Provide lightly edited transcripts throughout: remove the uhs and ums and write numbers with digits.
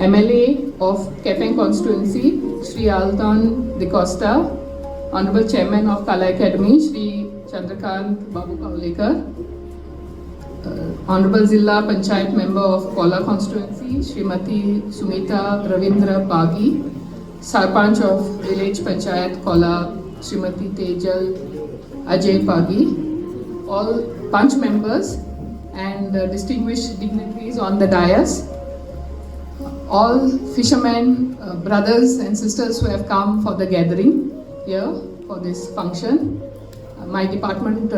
MLA of Kepeng constituency, Shri Altan De Costa, Honorable Chairman of Kala Academy, Shri Chandrakant Babu Kaulekar, Honorable Zilla Panchayat Member of Kola constituency, Srimati Sumita Ravindra Bagi, Sarpanch of Village Panchayat Kola, Srimati Tejal Ajay Bagi, all Panch members and distinguished dignitaries on the dais, all fishermen, brothers and sisters who have come for the gathering here for this function, my department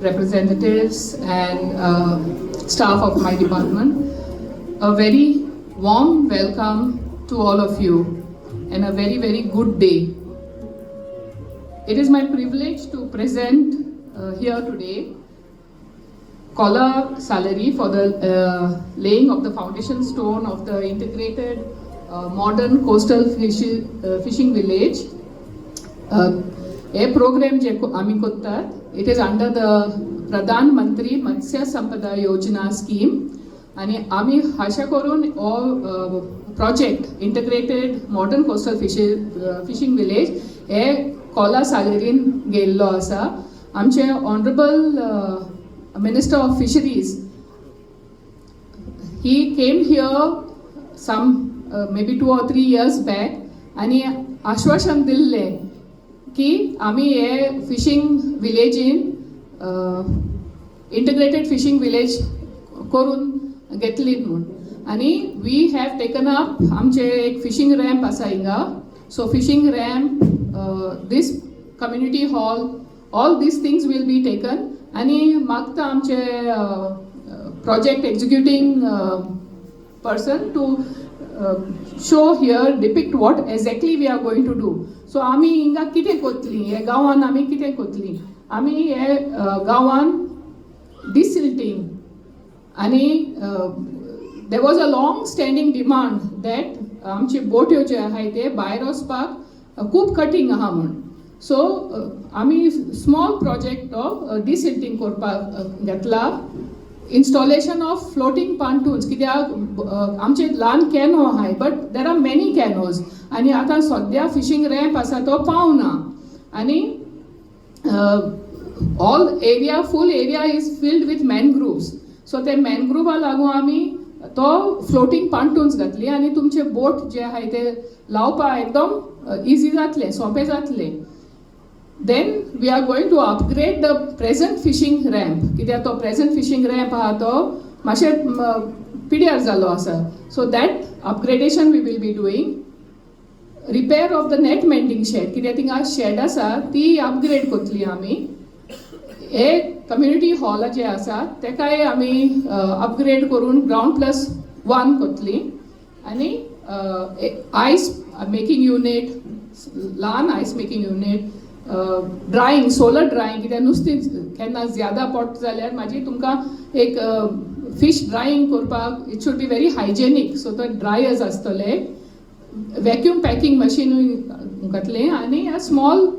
representatives and staff of my department, a very warm welcome to all of you and a very, very good day. It is my privilege to present here today Kola salary for the laying of the foundation stone of the integrated modern coastal fishing village. A program je ami kottat, it is under the Pradhan Mantri Matsya Sampada Yojana scheme आणि आम्ही आशा करून हो project integrated modern coastal fishing village हे Cola सागरीन गेल्लो आसा. आमचे honorable Minister of Fisheries, he came here some maybe 2 or 3 years back आणि आश्वासन दिल्ले की आम्ही हे fishing village integrated fishing village करून घेतली म्हणून आणि we have taken up आमचे एक fishing ramp आसा हिंगा. So fishing ramp, this community hall, all these things will be taken. आणि मागता आमचे project executing person to show here, depict what exactly we are going to do. So आम्ही हिंगा कितें कोतली, हे गांवान आम्ही कितें कोतली, आम्ही हे गांवान desilting आणि there was a long standing demand that आमचे बोट्यो जे आहाय ते भायर वचपाक खूब कठीण आहा म्हणून. सो आम्ही स्मॉल प्रोजेक्ट ऑफ डिसिल्टिंग करपाक घेतला. इंस्टॉलेशन ऑफ फ्लोटिंग पांटून्स, कित्याक आमचे ल्हान कॅनो आहाय but there are many canoes आनी आतां सद्या फिशींग रॅम्प आसा तो पावना आनी all area full area is filled with mangroves. So ते मॅनग्रुवा लागून आमी तो फ्लोटिंग पांटून्स घातली आनी तुमचे बोट जे आहाय ते लावपाक एकदम इजी जातले, सोंपें जातले. Then we are going to upgrade the present fishing ramp. कित्याक तो present fishing ramp आहा तो मातशें पिड्यार जालो आसा. So that upgradation we will be doing. Repair of the net mending shed. कित्याक थिंगा shed आसा ती upgrade कोतली आमी. एक कम्युनिटी हॉल जे आसा तेकाय आमी अपग्रेड करून ground+1 कोतली आनी आयस मेकिंग युनिट, ल्हान ice making unit, drying, solar drying, कित्याक नुस्तें केन्ना ज्यादा पडटा जाल्यार मागीर तुमकां एक फिश ड्रायिंग करपाक it should be very hygienic, so तो ड्रायर्स आसतले, वॅक्यूम पॅकिंग मशीनूय घातलें आनी a small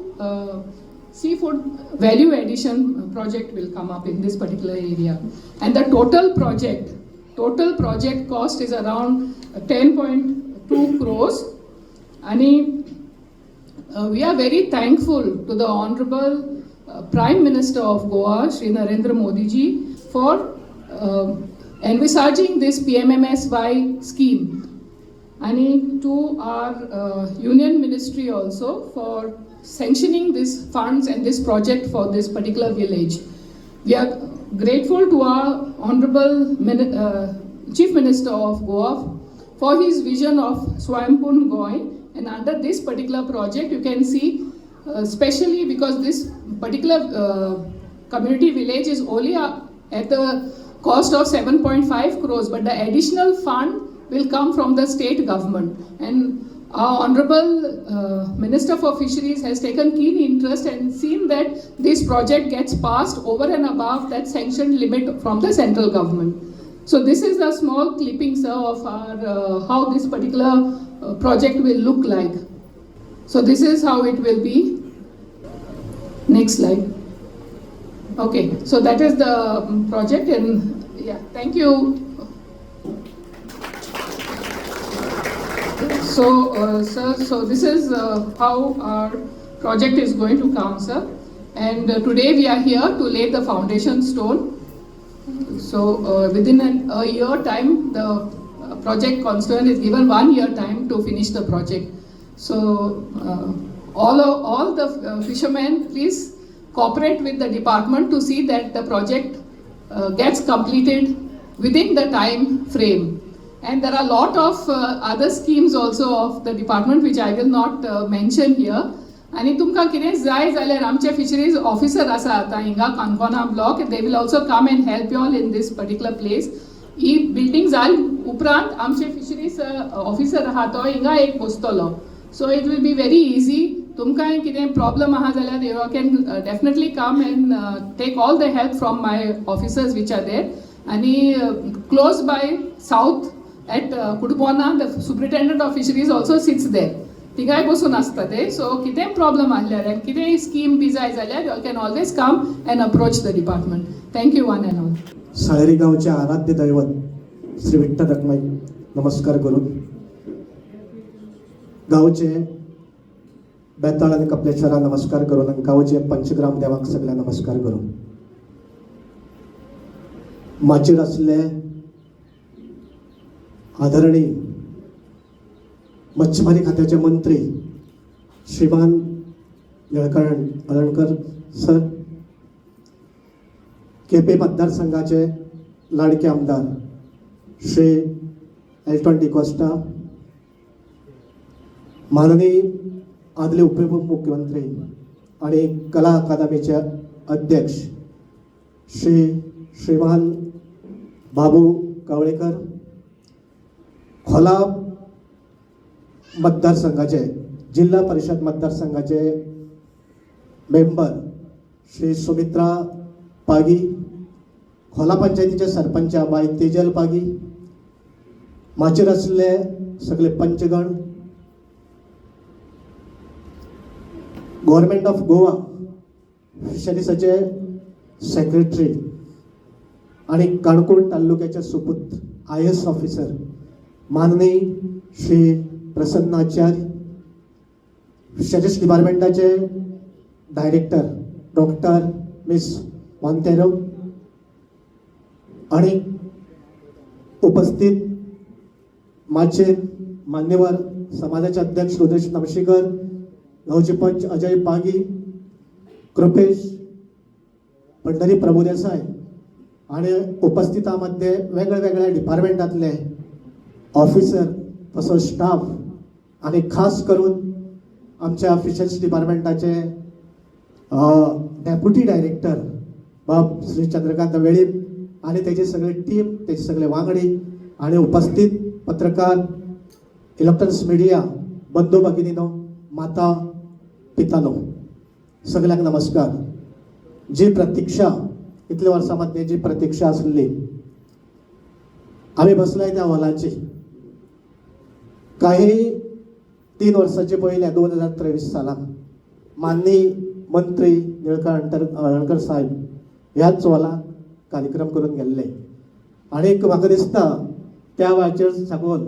seafood value addition project will come up in this particular area. And the total project cost is around 10.2 crores. And we are very thankful to the Honorable Prime Minister of Goa, Shri Narendra Modi ji, for envisaging this PMMSY scheme. And to our Union Ministry also for sanctioning these funds and this project for this particular village. We are grateful to our Honorable Chief Minister of Goa for his vision of Swayampun Goy, and under this particular project you can see, especially because this particular community village is only at the cost of 7.5 crores, but the additional fund will come from the state government. And our Honorable Minister for Fisheries has taken keen interest and seen that this project gets passed over and above that sanctioned limit from the central government. So this is a small clipping, sir, of our how this particular project will look like. So this is how it will be. Next slide. Okay, so that is the project, and yeah, thank you. So, sir, so this is how our project is going to come, sir. And today we are here to lay the foundation stone. So, within a year time, the project concern is given 1 year time to finish the project. So, all the fishermen, please cooperate with the department to see that the project gets completed within the time frame. And there are a lot of other schemes also of the department which I will not mention here. आणि तुमकां कितें जाय जाल्यार आमचे fisheries officer आसा आतां हिंगा काणकोणा block, they will also come and help you all in this particular place. ही बिल्डींग जाल उपरांत आमचे फिशरीज ऑफिसर आहा तो हिंगा एक बसतलो. So it will be very easy. तुमकां कितें प्रॉब्लम आहा जाल्यार you can definitely come and take all the help from my officers which are there. आनी close by south at Kudupona, the superintendent of fisheries also sits there. तिगाय बसून आसता ते. So कितें प्रॉब्लम आसल्यार आनी कितें स्कीम बी जाय जाल्यार you can always come and approach the department. Thank you one and all. Saleri गावचे आराध्य दैवत श्री विठ्ठल रखमाई नमस्कार करून, गावचे बेताळ आणि कपलेश्वरा नमस्कार करून, आणि गावचे पंचग्राम देवाक सगळ्या नमस्कार करून, माचेर असले आदरणीय मच्छीमारी खात्याचे मंत्री श्रीमान निळकंठ सर, केपे मतदारसंघाचे लाडके आमदार श्री एल्टन डिकोस्टा, माननीय आदले उपमुख्यमंत्री आणि कला अकादमीचे अध्यक्ष श्रीमान बाबू कवळेकर, खोला मतदारसंघाचे जिल्हा परिषद मतदारसंघाचे मेंबर श्री सुमित्रा पागी, खोला पंचायतीचे सरपंच बाई तेजल पागी, माचेर असले सगळे पंचगण, गव्हर्नमेंट ऑफ गोवा फिशरीसाचे सेक्रेटरी आणि काणकोण तालुक्याचे सुपुत्र IAS ऑफिसर माननीय श्री प्रसन्न आचार्य, फिशरीज डिपार्टमेंटाचे डायरेक्टर डॉक्टर मिस मोंतेरो, आणि उपस्थित माचेर मान्यवर समाजाचे अध्यक्ष रुद्रेश नमशीकर, गावचे पंच अजय पागी, कृपेश पंढरी प्रभुदेसाय आणि उपस्थितांमध्ये वेगळ्या डिपार्टमेंटातले ऑफिसर तसोच स्टाफ आणि खास करून आमच्या फिशर्स डिपार्टमेंटाचे डेप्युटी डायरेक्टर बाब श्री चंद्रकांत वेळीप आणि त्याची सगळी टीम त्याचे सगळे वांगडी आणि उपस्थित पत्रकार इलेक्ट्रॉनिक्स मीडिया बंधू भगिनीनो माता पितानो सगळ्यांक नमस्कार. जी प्रतीक्षा इतल्या वर्षांमध्ये जी प्रतीक्षा असली आम्ही बसलोय त्या हॉलाची काही 3 वर्षाचे पहिले 2023 सालाक माननीय मंत्री निळकंठ साहेब ह्याच हॉलाक कार्यक्रम करून गेल्ले आणि म्हाका दिसता त्या वेळाचेर साकून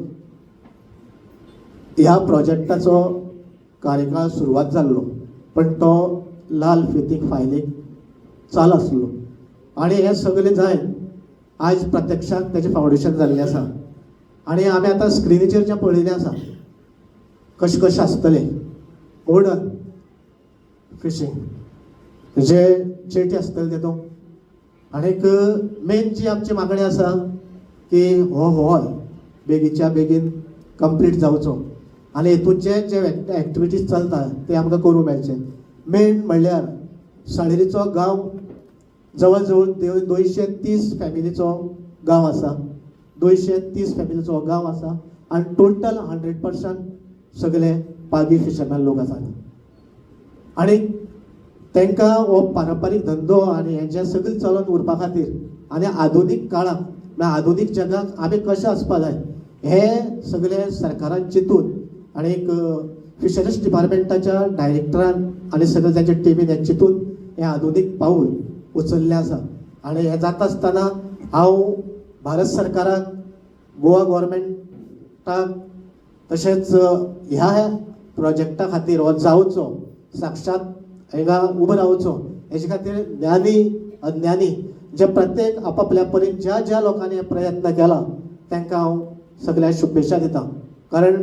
ह्या प्रोजेक्टाचो कार्यकाळ सुरवात जाल्लो पण तो लाल फितीक फायलीक चालू आसलो आणि हे सगळे जायन आज प्रत्यक्षात त्याचे फाउंडेशन जाल्लें आसा आणि आमी आतां स्क्रिनीचेर जें पळयलें आसा कशें आसतलें मॉडर्न फिशींग जे चेटी आसतले तेतूंत आनीक मेन जी आमची मागणी आसा की हो हॉल बेगीच्या बेगीन कंप्लीट जावचो आणि हेतूंचे जे एक्टिविटीज चलता ते आमकां करूं मेळचे. मेन म्हणल्यार साळेरीचो गांव जवळ जवळ 230 फॅमिलीचो गांव आसा 230 फॅमिलीचो गांव आसा आणि टोटल 100% सगळे पागी फिशरमॅन लोक आसात आणि तांकां हो पारंपारीक धंदो आणि हें जें सगळें चलून उरपा खातीर आनी आधुनीक काळाक म्हळ्यार आधुनीक जगाक आमी कशें आसपा जाय हे सगळे सरकारान चिंतून आणि एक फिशरीज डिपार्टमेंटाच्या डायरेक्टरान आणि सगळे तांच्या टिमीन हें चिंतून हें आधुनीक पाऊल उचललें आसा आणि हें जाता आसतना हांव भारत सरकाराक गोवा गव्हर्मेंटाक तशेंच ह्या प्रोजेक्टा खातीर हो जावचो साक्षात हिंगा उबो रावचो हेजे खातीर ज्ञानी अज्ञानी जे प्रत्येक आपापल्या परीन ज्या ज्या लोकांनी प्रयत्न केला तांकां हांव सगळ्या शुभेच्छा दिता. कारण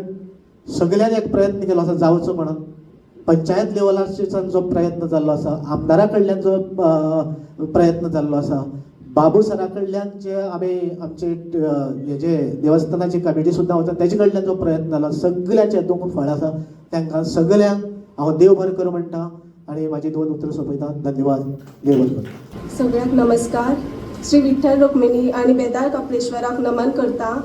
सगळ्यांनी एक प्रयत्न केलो आसा जावचो म्हणून पंचायत लेवलाच्यान जो प्रयत्न जाल्लो आसा आमदारा कडल्यान जो प्रयत्न जाल्लो आसा बाबू सरा कडल्यान जे आमी आमचे हेजे देवस्थानाची कमिटी सुद्दां वता तेजे कडल्यान जो प्रयत्न जालो सगळ्याचे हेतूंक फळ आसा तांकां सगळ्यांक हांव देव बरें करूं म्हणटा आणि माझी 2 उतरां सोंपयता. धन्यवाद. देव बरें करूं. सगळ्यांक नमस्कार. श्री विठ्ठल रुक्मिणी आणि बेदार कपलेश्वराक नमन करता.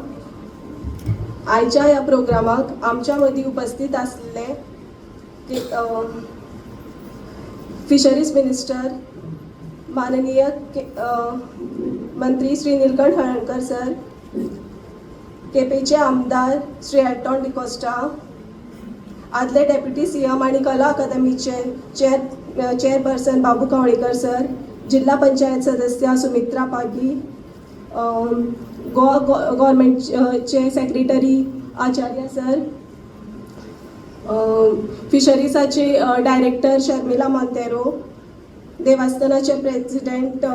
आयच्या ह्या प्रोग्रामाक आमच्या मदीं उपस्थित आसले फिशरीज मिनिस्टर माननीय मंत्री श्री निलकंठ हळर्णकर सर, केपेचे आमदार श्री एल्टॉन डिकोस्टा, आदले डेप्युटी सीएम आणि कला अकादमीचे चेअरपर्सन बाबू कवळेकर सर, जिल्हा पंचायत सदस्य सुमित्रा पागी, गोवा गव्हर्मेंटचे सेक्रेटरी आचार्य सर, फिशरीजाचे डायरेक्टर शर्मिला मोंतेरो, देवस्थानाचे प्रेसिडेंट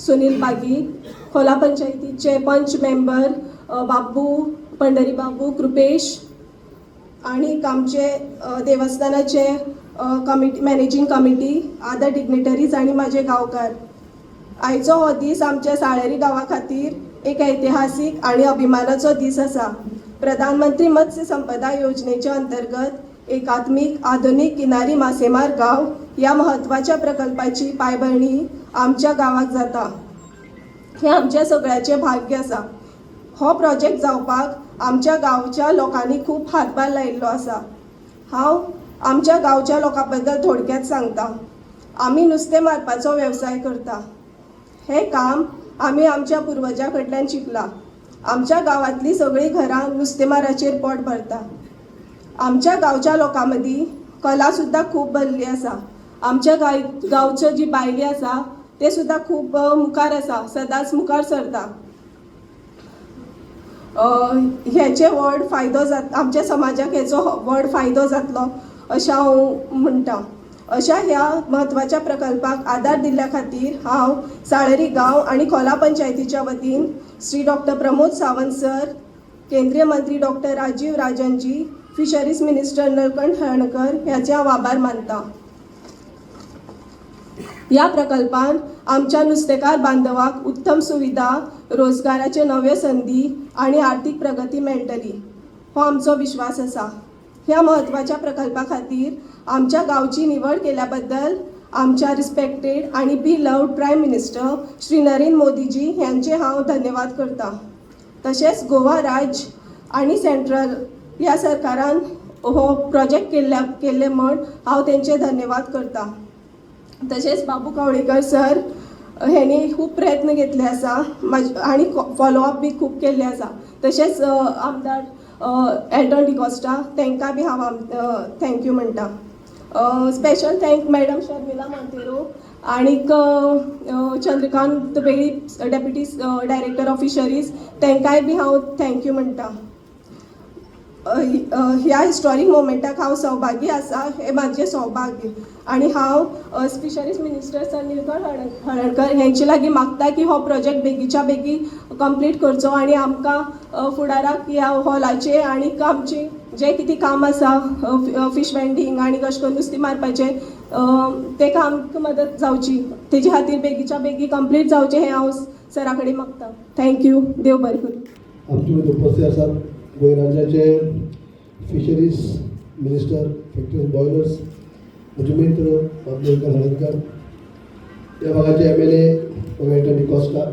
सुनील पागी, खोला पंचायतीचे पंच मेंबर बाबू पंढरी बाबू कृपेश आणि आमचे देवस्थानाचे कमिटी मॅनेजिंग कमिटी आदर डिग्नेटरीज आणि माझे गांवकार. आयचो हो दीस आमच्या साळेरी गांवा खातीर एक ऐतिहासीक आणि अभिमानाचो दीस आसा. प्रधानमंत्री मत्स्य संपदा योजनेच्या अंतर्गत एकात्मिक आधुनिक किनारी मासेमार गाव या महत्त्वाच्या प्रकल्पाची पायभरणी आमच्या गावात जाता. हे आमच्या सगळ्याचे भाग्य आसा. हो प्रोजेक्ट जावपाक आमच्या गांवच्या लोकांनी खूप हातभार लायिल्लो आसा. हांव आमच्या गांवच्या लोकां बद्दल थोडक्यात सांगता. आमी नुस्तें मारपाचो वेवसाय करता. हे काम आमी आमच्या पुर्वजां कडल्यान शिकला. आमच्या गांवांतली सगळीं घरां नुस्तेमाराचेर पोट भरता. आमच्या गांवच्या लोकां मदीं कला सुद्दां खूब भरली आसा. आमच्या गांवच्यो जी बायली आसा ते सुद्दां खूब मुखार आसा, सदांच मुखार सरता. हेचे व्हड फायदो आमच्या समाजाक हेचो व्हड फायदो जातलो अशें हांव म्हणटा. अशा ह्या म्हत्वाच्या प्रकल्पाक आदार दिल्ल्या खातीर हांव साळेरी गांव आणि खोला पंचायतीच्या वतीन श्री डॉक्टर प्रमोद सावंत सर, केंद्रीय मंत्री doctor Rajiv Rajanji, fisheries minister Nilkanth Halarnkar ह्याचे हांव आभार मानता. ह्या प्रकल्पान आमच्या नुस्तेकार बांधवांक उत्तम सुविधा, रोजगाराच्यो नव्यो संधी आणि आर्थीक प्रगती मेळटली हो आमचो विश्वास आसा. ह्या म्हत्वाच्या प्रकल्पा खातीर आमच्या गांवची निवड केल्या बद्दल आमच्या रिस्पेक्टेड आणि beloved prime minister Shri Narendra Modiji यांचे हांव धन्यवाद करता. तशेंच गोवा राज्य आणि सेंट्रल ह्या सरकारान हो प्रोजेक्ट केल्ले म्हण हांव तेंचे धन्यवाद करता. तशेंच बाबू कवळेकर सर हेणी खूब प्रयत्न घेतले आसा आणि फॉलोअप बी खूब केल्ले आसा. तशेंच आमदार एल्टन डिकोस्टा तांकां बी हांव थँक्यू म्हणटा. Special thank madam Sharmila Monteiro आणीक Chandrakant Beli deputy director of fisheries तांकांय बी हांव थँक्यू म्हणटा. ह्या हिस्टॉरीक मोमेंटाक हांव सहभागी आसा हें म्हाजें सौभाग्य आनी हांव fisheries minister sir Nilkanth Halarnkar हेंचे लागीं मागता की हो प्रोजेक्ट बेगीच्या बेगी कंप्लीट करचो आनी आमकां फुडाराक ह्या हॉलाचें आनीक आमचें जें कितें काम आसा फीश वेंडींग आनी कशें करून नुस्तें मारपाचें ताका आमकां मदत जावची तेजे खातीर बेगीच्या बेगी कंप्लीट जावचें हें हांव सरा कडेन मागता. थँक्यू. देव बरें करूं. आमचे मदीं उपस्थित आसात गोंय राज्याचे फिशरीज मिनिस्टर फॅक्टरीज बॉयलर्स म्हजे मित्र बाबू हळदकर, ह्या भागाचे MLA एल्टन डिकोस्टा,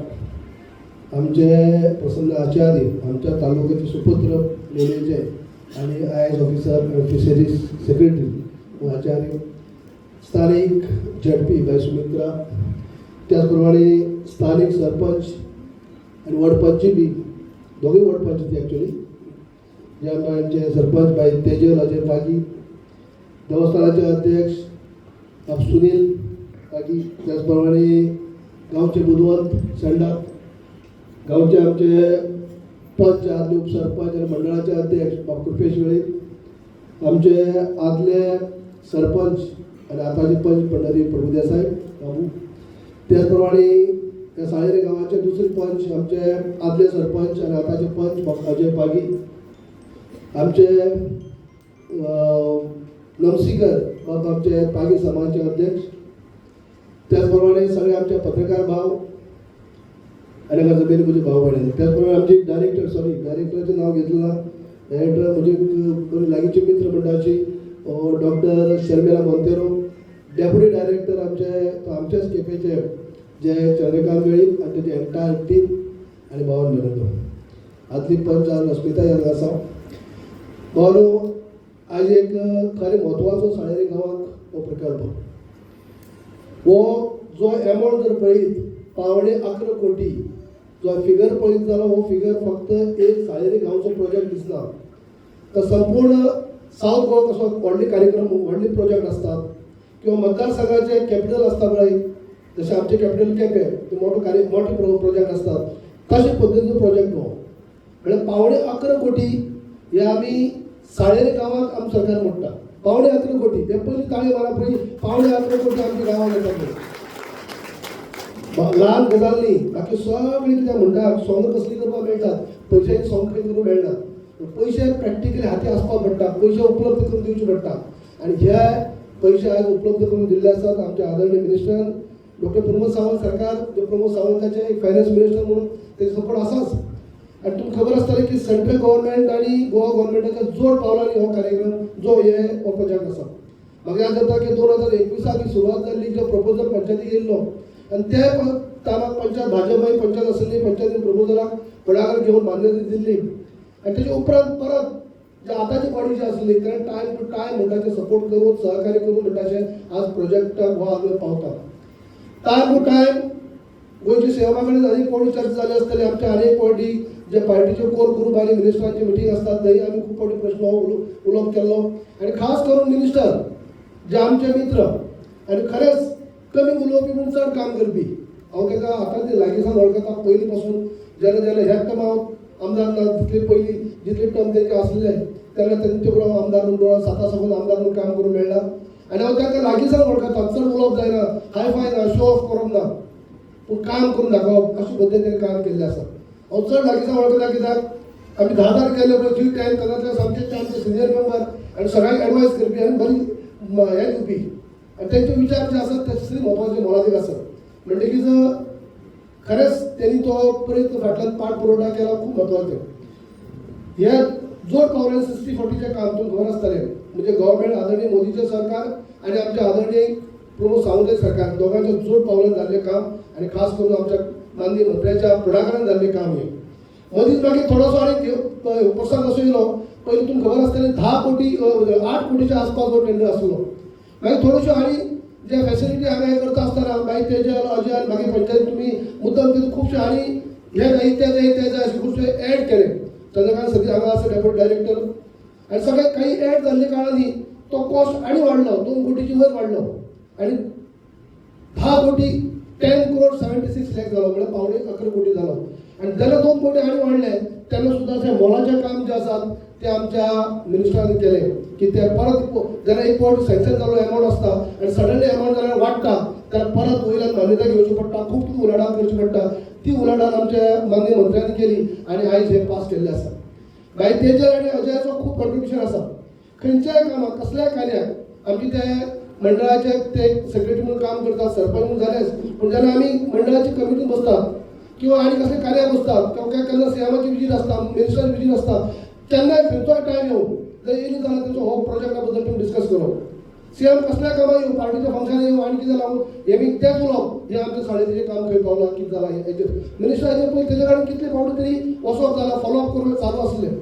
आमचे प्रसन्न आचार्य, आमच्या तालुक्याचे सुपुत्र लेलेचे आणि IAS ऑफिसर फिशरीज सेक्रेटरी आचार्य, स्थानिक ZP बाय सुमित्रा, त्याचप्रमाणे स्थानिक सरपंच आणि वडपंची बी दोघे वडपंच ती ॲक्च्युली जे आमचे सरपंच बाय तेजल अजय पागी, देवस्थानाचे अध्यक्ष सुनील पागी, त्याचप्रमाणे गावचे बुधवंत संडा, गावचे आमचे पंच आदले उपसरपंच आणि मंडळाचे अध्यक्ष बाब कृपेश वेळी, आमचे आदले सरपंच आणि आताचे पंच पंढरी प्रभुदेसाई बाबू, त्याचप्रमाणे या साळेरे गावाचे दुसरे पंच आमचे आदले सरपंच आणि आताचे पंच अजय पागी, आमचे नमसीकर बाब आमचे पागी समाजाचे अध्यक्ष, त्याचप्रमाणे सगळे आमचे पत्रकार भाव आणि जमेन म्हणजे भाव बहिणी, त्याचप्रमाणे आमचे डायरेक्टरचे नाव घेतलं डायरेक्टर म्हणजे बरी लागींचे मित्र मंडळाची doctor Sharmila Monteiro, deputy director आमच्याच केपेचे जे चंद्रकांत वेळी आणि त्याची एंटायर टीम आणि भावन मेळटलो. आदली पंच अस्मिता ह्या आसा. भावनो आज एक खरें म्हत्वाचो साळेरी गांवांत हो प्रकल्प, हो जो एमावंट जर पळयत 11.5 कोटी जो फिगर पळयत जाल्यार हो फिगर फक्त एक साळेरी गांवचो प्रोजेक्ट दिसना, तर संपूर्ण सावथ गोवा कसो व्हडले कार्यक्रम व्हडले प्रोजेक्ट असतात किंवा मतदारसंघाचे कॅपिटल असता पळय जसे आमचे कॅपिटल केपें ते मोठे प्रोजेक्ट असतात तशे पद्दतीचो प्रोजेक्ट हो. म्हणजे 11.5 कोटी हे आमी साळेरी गांवांक आम सरकार म्हणटा. 11.5 कोटी हे पयलीं ताळी मारा पळय 11.5 कोटी आमच्या गांवांक येतात. ल्हान गजाल न्ही, बाकी सगळीं कितें म्हणटात सोंग कसली करपाक मेळटात, पयशांची सोंग खंय करूंक मेळना, पयशे प्रॅक्टिकली हाती आसपाक पडटा, पयशे उपलब्ध करून दिवचे पडटा आनी हे पयशे आज उपलब्ध करून दिल्ले आसात. आमच्या आदरणीय मिनिस्टरान डॉक्टर प्रमोद सावंत सरकार जे प्रमोद सावंताचे फायनान्स मिनिस्टर म्हणून तेजो सपोर्ट आसाच. आनी तुमकां खबर आसतलें की सेंट्रल गव्हर्नमेंट आनी गोवा गव्हर्नमेंटाच्या जोड पावलांनी हो कार्यक्रम जो हो प्रोजेक्ट आसा. म्हाका याद जाता की 2021 सुरवात जाल्ली जो प्रपोजल पंचायतीक येयल्लो आनी ते टायमाक पंचायत भाजप पंचायत आशिल्ली, पंचायतीन प्रपोजलाक फुडाकार घेवन मान्यता दिल्ली आनी तेजे उपरांत परत जे आतांची बॉडी जी आसली कारण टायम टू टायम म्हणटा ते सपोर्ट करून सहकार्य करून म्हणटाचे आज प्रोजेक्टाक हो आमी पावता. टायम टू टायम गोंयची सेवा कडेन आनीक कोणी चर्चा जाली आसतली. आमच्या आनीक पावटी जे पार्टीचे कोर ग्रूप आनी मिनिस्टरांची मिटींग असतात थंय आमी खूब फावटी प्रश्न उलोवप केल्लो आनी खास करून मिनिस्टर जे आमचे मित्र आनी खरेंच कमी उलोवपी पूण चड काम करपी हांव ताका आतां ते लागींसान वळखता पयलीं पासून जेन्ना ह्या टर्माक आमदार ना तितले पयलीं जितले टर्म तेंचे आसले तेन्ना तेंचे बरोबर आमदार म्हणून 7 साकून आमदार म्हणून काम करून मेळ्ळा आनी हांव ताका लागींसान वळखता. चड उलोवप जायना, हाय फाय ना, शो ऑफ करप ना, पूण काम करून दाखोवप अशे पद्दतीन काम केल्लें आसा. हांव चड लागींसान वळखता कित्याक आमी 10 केले पळय G10 तातूंतले सामके आमचे सिनियर मेंबर आनी सगळ्यांक एडवायस करपी आनी बरी हे दिवपी आणि त्यांचे विचार जे असतात ते महत्वाचे मोलादीक असतात म्हणटकीच खरेंच त्यांनी तो प्रयत्न फाटल्यान पाठपुरवठा केला खूप महत्वाचे हे जोड पावले 60-40च्या कामातून खबर असताले म्हणजे गव्हर्नमेंट आदरणीय मोदीचे सरकार आणि आमच्या आदरणीय प्रमोद सावंत सरकार दोघांच्या जोड पावलान झाले काम आणि खास करून आमच्या माननीय मंत्र्याच्या पुढाकारान झाले काम हे मदींच मागीर थोडोसो आनी प्रसंग असो येयलो पयलीं तुमकां खबर आसतलें 10 कोटी 8 कोटीच्या आसपास हो टेंडर आसलो मागीर थोड्योश्यो आनी जे फॅसिलिटी हांगा हे करता आसतना मागीर तेजे अजय मागीर पंचायत तुमी मुद्दम तितून खुबशे आनी हे जाय ते जाय अशे खुबशे एड केले चंद्रकांत सतीश हांगा आसा डेप्युटी डायरेक्टर आनी सगळे काही एड जाल्ले कारणांनी तो कॉस्ट आनी वाडलो 2 कोटीची वयर वाडलो आनी 10 कोटी 10 करोड 76 लाख जालो म्हणजे पावणे 11 कोटी जालो आणि जेन्ना 2 कोटी आनी वाडले तेन्ना सुद्दां अशें मोलाचें काम जे आसात ते आमच्या मिनिस्टरान केले की ते परत जेन्ना एक फावट सँक्शन जाल्लो एमावंट आसता आनी सडनली एमावंट जाल्यार वाडटा जाल्यार परत वयल्यान मान्यता घेवची पडटा खूब उलाढाल करची पडटा ती उलाढाल आमच्या माननीय मंत्र्यांनी केली आणि आयज हे पास केल्ले आसा मागीर तेजेर आनी अजयाचो खूब कॉन्ट्रिब्युशन आसा खंयच्याय कामाक कसल्याय कार्याक आमचे ते मंडळाचे ते सेक्रेटरी म्हणून काम करतात सरपंच म्हणून झालेच पण जेन्ना आमी मंडळाची कमिटीन बसतात किंवा आनी कसले कार्याक बसतात किंवा केन्ना सीएमाची विजीट आसता मिनिस्टराची विजीट आसता तेन्नाय खंयचोय टायम येवं जर येयली जाल्यार तेचो हो प्रोजेक्टा बद्दल तुमी डिस्कस करप सीएम कसल्या कामां येवं पार्टीच्या फंक्शनाक येवं आनी कितें लागून हे बी तेच उलोवप हे आमच्या साडेतीचे काम खंय पावलां कितें जालां हेजेर मिनिस्टराचेर पळय तेजे कडेन कितले फावटी तरी वचप जालां फॉलोअप करून चालू आसलें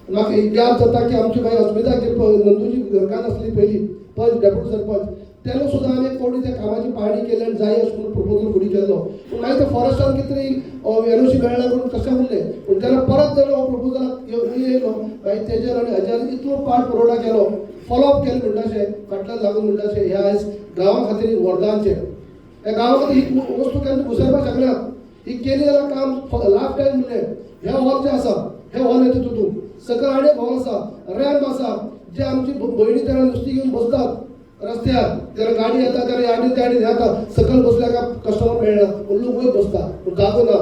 म्हाका याद जाता की आमची बाई अस्मिता जे नंदूची घरकान्न आसली पयली पंच डेप्युटी सरपंच तेन्ना सुद्दां आमी एक फावटी त्या कामाची पाहणी केली आनी जाय अशें म्हणून प्रपोजल फुडें केल्लो पूण मागीर ते फॉरेस्टान कितें तरी एनओसी मेळना करून तशें उरलें पूण जेन्ना परत जेन्ना हो प्रपोजलाक येयलो मागीर तेजेर आनी हाजेर इतलो पाठ पुरवठा केलो फॉलोअप केलें म्हणटाशें फाटल्यान लागून म्हणटाशें हे आयज गांवा खातीर वरदानचें ह्या गांवा खातीर ही वस्तू केन्ना घुसरपाक शकनात ही केली जाल्यार काम लास्ट टायम म्हणलें हे हॉल जे आसा हे हॉल येता तितून सकयल आनी एक हॉल आसा रॅम्प आसा जे आमची भयणी तेन्ना नुस्तीं घेवन बसतात रस्त्यार तेन्ना गाडी येता तेन्ना याडीन त्या याडीन येता सकयल बसल्यार काय कस्टमर मेळना पूण लोक वयर बसता पूण जागो ना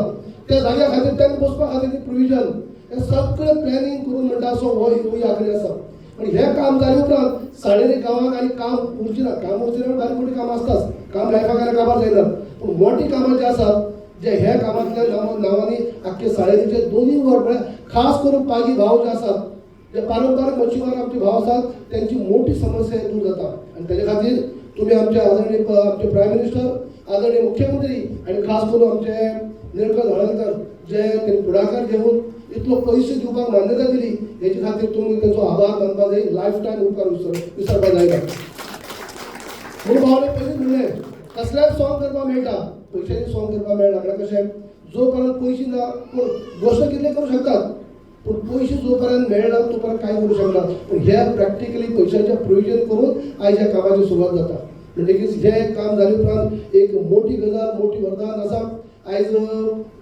त्या जाग्या खातीर तांकां बसपा खातीर प्रोविजन हे सगळें प्लॅनिंग करून म्हणटा असो हो ही आंखणी आसा आनी हें काम जाले उपरांत साडेरी गांवांक आनी काम उरची ना काम उरची ना बारीक मोठी कामां आसताच काम लायफाक काबार जायना पूण मोठी कामां जी आसात जे ह्या कामांतल्या नांवांनी आख्खे साडेरीचे दोनूय वट म्हळ्यार खास करून पागी भाव जे आसात जे पारंपारीक मच्छीमार आमचे भाव आसात त्यांची मोठी समस्या दूर जाता आणि त्याच्या खातीर तुम्ही आमचे आदरणीय आमचे प्रायम मिनिस्टर आदरणीय मुख्यमंत्री आणि खास करून आमचे निळकंठ हळदकर जे त्यांनी पुढाकार घेऊन इतलो पयशे दिवपाक मान्यता दिली हेचे खातीर तुम्ही त्यांचो आभार मानपाक जाय लायफ टायम उपकार विसरपाक जायना म्हणून भावने पयलींच म्हणलें कसल्याय सॉंग करपाक मेळटा पयशांनी सॉंग करपाक मेळना म्हळ्यार कशें जो पर्यंत पयशे ना पूण गोश्ट कितले करूं शकतात पूण पयशे जो पर्यंत मेळना तो पर्यंत कांय करूं शकना पूण हे प्रॅक्टिकली पयशांचें प्रोविजन करून आयज ह्या कामाची सुरवात जाता म्हणटकीच हे काम जाले उपरांत एक मोठी गजाल मोठी वरदान आसा आयज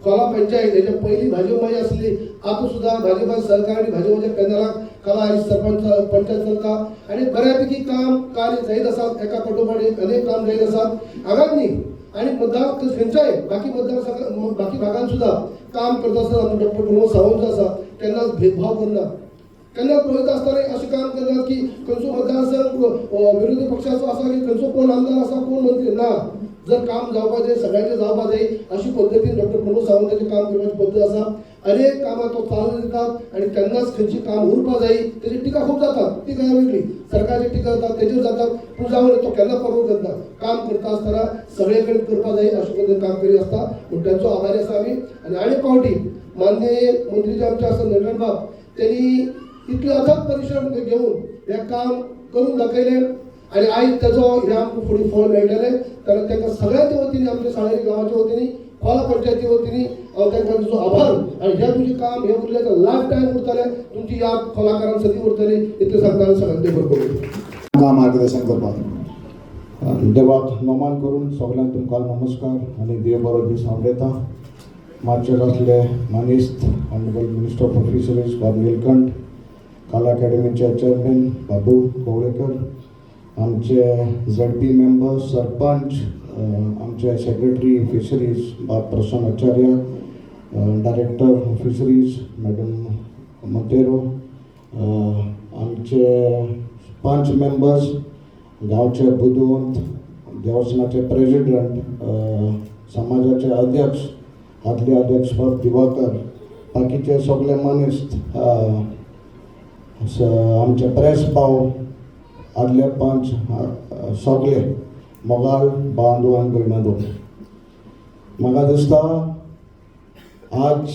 खोला पंचायत हेच्या पयली भाजपाची आसली आतां सुद्दां भाजपा सरकार आनी भाजपाच्या पॅनलाक काला आयज सरपंच पंचायत चलता आनी बऱ्यापैकी काम कार्य जायत आसात एका फाटोफाट एक अनेक काम जायत आसात हांगाच न्ही आनी मतदार खंयच्याय बाकी मतदार बाकी भागांत सुद्दां काम करता आसतना डॉक्टर प्रमोद सावंत जो आसा केन्नाच भेदभाव करना केन्ना पळयता आसतना अशें काम करना की खंयचो मतदारसंघ विरोधी पक्षाचो आसा की खंयचो कोण आमदार आसा कोण मंत्री ना जर काम जावपा जाय सगळ्यांचें जावपा जाय अशी पद्दतीन डॉक्टर प्रमोद सावंताचें काम करपाची पद्दत आसा अनेक कामां तो चालू दितात आनी केन्नाच खंयची काम उरपा जाय तेजी टिका खूब जातात ती गजाल वेगळी सरकारची टिका जातात तेजेर जातात पूण जावन तो केन्ना परवो करता काम करता आसतना सगळे कडेन करपा जाय अशे पद्दतीन काम करीत आसता पूण तांचो आभारी आसा आमी आनी एक फावटी माननीय मंत्री जे आमचे आसा निळकंठ बाब त्यांनी इतले अथक परिश्रम घेवन हें काम करून दाखयलें आनी आयज ताचो हे आमकां फुडें फळ मेळटलें तर तांकां सगळ्यांच्या वतीन आमच्या साळेरी गांवाच्या वतीन खोला पंचायती वतीन हांव तांकां तुजो आभार आनी हें तुजें काम हें उरलें तर लायफ टायम उरतलें तुमची याद खोलाकारांक सदी उरतली इतलें सांगता सगळ्यांक बरोबर मार्गदर्शन करपाक देवाक नमन करून सगळ्यांक तुमकां नमस्कार आनी देव बरो दीस हांव दिता मार्चेर आसले मानिस्त ऑनरेबल मिनिस्टर ऑफ फिशरीज बाब निलकंठ कला अकॅडमीचे चेअरमॅन बाबू कवळेकर आमचे ZP मेंबर सरपंच आमचे सेक्रेटरी फिशरीज बाब प्रसन्न आचार्य डायरेक्टर फिशरीज मॅडम मोतेरो आमचे 5 मेंबर्स गांवचे बुदवंत देवस्थानाचे प्रेसिडेंट, समाजाचे अध्यक्ष, आदले अध्यक्षपद दिवाकर, बाकीचे सगळे मनीस, आमचे प्रेस भाव, आदले पंच, सगळे मोगाळ बांदू आनी भयणादो, म्हाका दिसता आज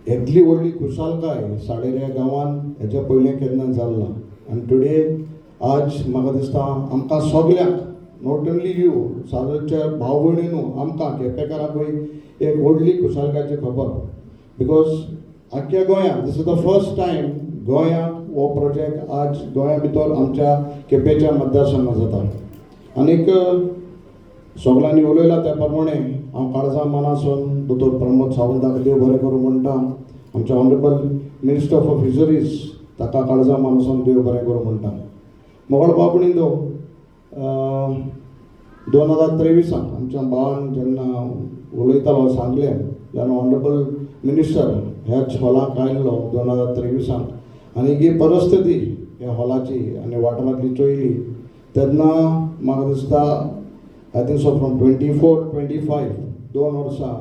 येतली व्हडली खुशालकाय साडेऱ्या गांवांत हेच्या पयलें केन्ना जाल्ला. आनी टुडे आज म्हाका दिसता आमकां सगल्यांक, नॉट ओन्ली यू, सारचे भाव भयणी न्हू, आमकां केपेकारांकूय एक व्हडली खुशालकायची खबर. बिकॉज आख्ख्या गोंयांत this is the first time गोंयांत हो प्रोजेक्ट आज गोंया भितर आमच्या केपेंच्या मतदारसंघात जाता. आनीक सगळ्यांनी उलयला त्या प्रमाणे हांव काळजा मनासून दोतोर प्रमोद सावंताक देव बरें करूं म्हणटा. आमचे ऑनरेबल मिनिस्टर ऑफ फिशरीज ताका काळजा मनासून देव बरें करूं म्हणटा. मोगळ बाबणींदो 2023 आमच्या भावान जेन्ना उलयतालो सांगलें जाल्यार ऑनरेबल मिनिस्टर ह्याच हॉलाक आयिल्लो 2023 आनी ही परिस्थिती ह्या हॉलाची आनी वाठारांतली चोयली तेन्ना म्हाका दिसता आय थिंक सो फ्रॉम 24-25 2 वर्सां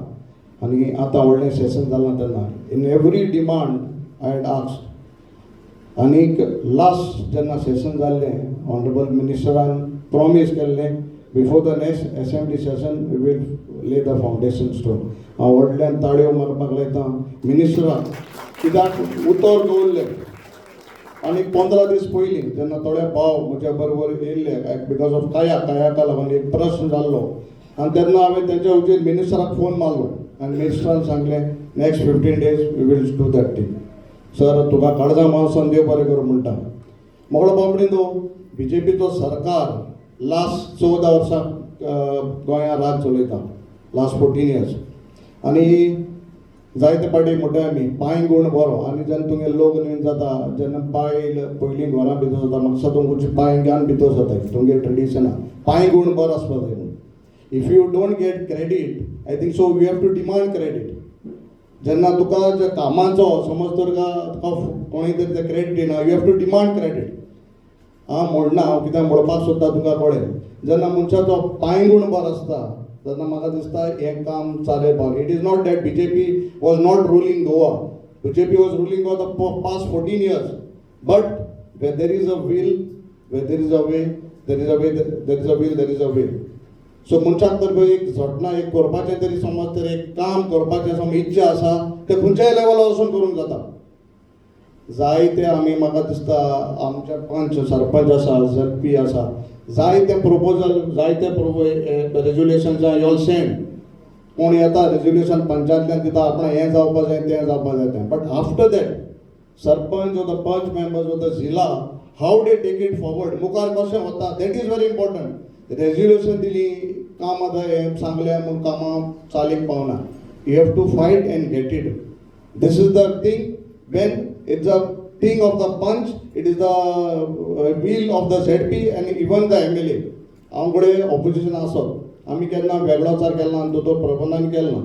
आनी आतां व्हडलें सेशन जालां तेन्ना in every demand I had asked. आनीक लास्ट जेन्ना सेशन जाल्लें ऑनरेबल मिनिस्टरान प्रॉमीस केल्लें before the next assembly session we will lay the foundation stone. हांव व्हडल्यान ताळयो मारपाक लायता मिनिस्टराक, कित्याक उतर दवरलें. आनी 15 दीस पयलीं जेन्ना थोडे भाव म्हज्या बरोबर येयल्ले बिकॉज ऑफ कायाका लागून एक प्रश्न जाल्लो आनी तेन्ना हांवें तेंच्या वचून मिनिस्टराक फोन मारलो आनी मिनिस्टरान सांगलें next 15 days we will do that thing. Sir तुका काळजा मानसून देव बरें करूं म्हणटा. मोगळो बाबडींदो BJPचो सरकार लास्ट 14 वर्सां गोंयांत राज चलयता, लास्ट 14 years. आनी जायते पाटी म्हणटाय आमी पांय गुण बरो. आनी जेन्ना तुगे लग्न जाता जेन्ना बायल पयलीं घरां भितर जाता म्हाका दिसता तुमचे पांयग्यान भितर जाता तुमगे ट्रेडिशना पांय गुण बरो आसपा जाय म्हणून. If you don't get credit I think so we have to demand credit. जेन्ना तुका जे कामाचो समज तर तुका कोणीय तरी ते क्रेडीट दिना you have to demand credit. हांव म्हणना हांव कितें म्हणपाक सोदता तुका कळ्ळें. जेन्ना मनशाचो पांय गुण बरो आसता तेन्ना म्हाका दिसता हें काम चालेल. It is not that BJP was not ruling Goa. BJP was ruling Goa the past 14 years. But where there is a will, where there is a way, there is a way, there is a will, there is a way. So मनशाक तर एक झटना एक करपाचें तरी समज तर एक काम करपाचें समज इच्छा आसा तें खंयच्याय लेवलार वचून करूंक जाता. जायते आमी म्हाका दिसता आमचे पंच सरपंच आसा, ZP आसा, जायते प्रपोजल जायते रेजोल्युशन्स यू ऑल सेंड. कोण येता रेजोल्युशन पंचायतल्यान दिता आपण हें जावपा जाय तें जावपा जाय तें. But after that sarpanch or the panch members or the zilla how they take it forward, मुखार कशें वता that is very important. Resolution दिली काम आतां हें सांगलें म्हूण कामां चालीक पावना. You have to fight and get it. This is the thing when it's a thing of the punch, it is the will of the ZP and even the MLA. आमकडे ऑपोजिशन आसत आमी केन्ना वेगळोचार केला आनी दोतोर प्रबंधान केला ना.